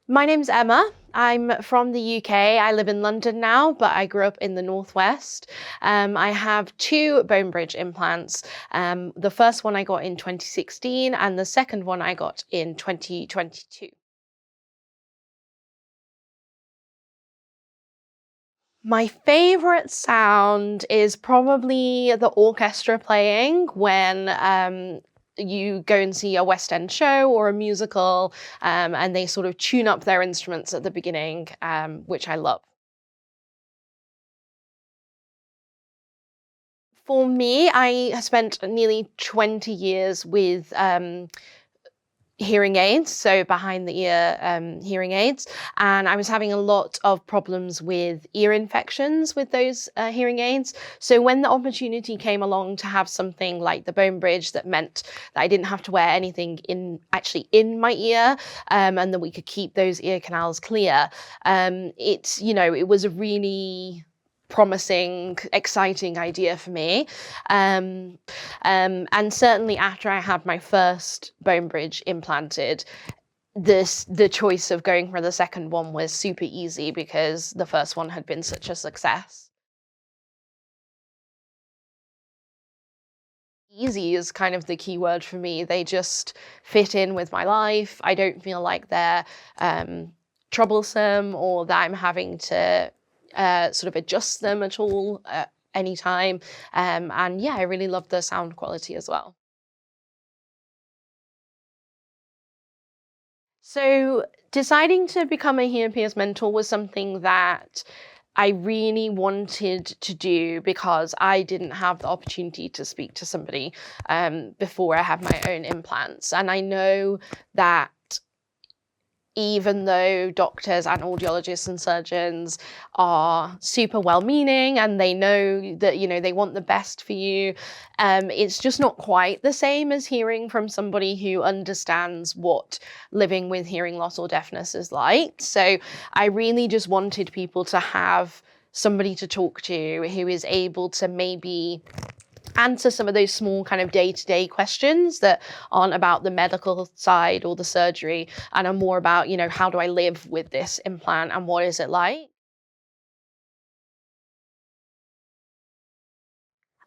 My name's Emma. I'm from the UK. I live in London now, but I grew up in the Northwest. I have two bone bridge implants. The first one I got in 2016 and the second one I got in 2022. My favorite sound is probably the orchestra playing when you go and see a West End show or a musical, and they sort of tune up their instruments at the beginning, which I love. For me, I spent nearly 20 years with hearing aids, so behind the ear hearing aids, and I was having a lot of problems with ear infections with those hearing aids. So when the opportunity came along to have something like the bone bridge that meant that I didn't have to wear anything in my ear, and that we could keep those ear canals clear, it was a really promising, exciting idea for me. And certainly after I had my first bone bridge implanted, the choice of going for the second one was super easy because the first one had been such a success. Easy is kind of the key word for me. They just fit in with my life. I don't feel like they're troublesome or that I'm having to sort of adjust them at all anytime. And yeah, I really love the sound quality as well. So deciding to become a Hearpeers Mentor was something that I really wanted to do because I didn't have the opportunity to speak to somebody before I had my own implants. And I know that even though doctors and audiologists and surgeons are super well-meaning and they know that, they want the best for you, it's just not quite the same as hearing from somebody who understands what living with hearing loss or deafness is like. So I really just wanted people to have somebody to talk to who is able to maybe answer some of those small kind of day-to-day questions that aren't about the medical side or the surgery and are more about, how do I live with this implant and what is it like?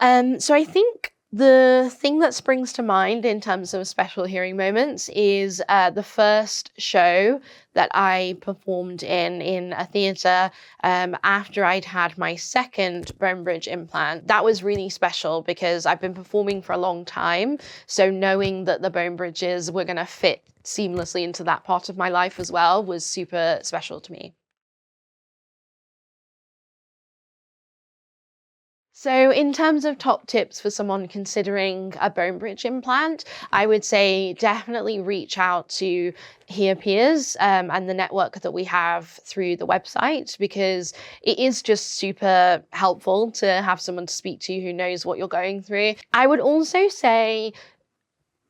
So I think the thing that springs to mind in terms of special hearing moments is the first show that I performed in a theatre after I'd had my second bone bridge implant. That was really special because I've been performing for a long time. So knowing that the bone bridges were going to fit seamlessly into that part of my life as well was super special to me. So in terms of top tips for someone considering a bone bridge implant, I would say definitely reach out to Hearpeers and the network that we have through the website, because it is just super helpful to have someone to speak to who knows what you're going through. I would also say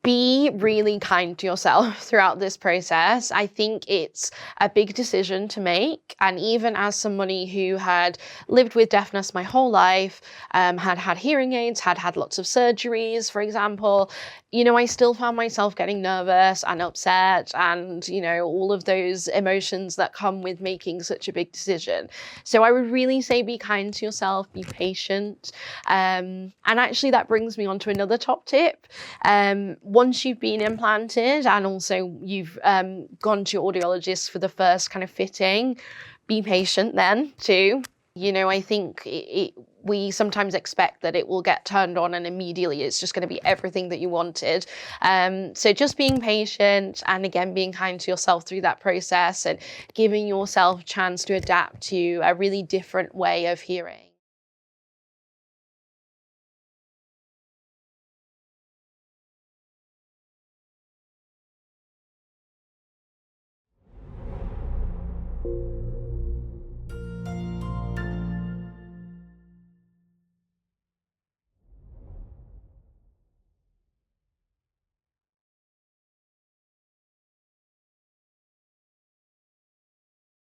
be really kind to yourself throughout this process. I think it's a big decision to make. And even as somebody who had lived with deafness my whole life, had had hearing aids, had had lots of surgeries, for example, I still found myself getting nervous and upset and, all of those emotions that come with making such a big decision. So I would really say be kind to yourself, be patient. And actually that brings me on to another top tip. Once you've been implanted and also you've gone to your audiologist for the first kind of fitting, be patient then too. I think we sometimes expect that it will get turned on and immediately it's just going to be everything that you wanted. So just being patient and again, being kind to yourself through that process and giving yourself a chance to adapt to a really different way of hearing.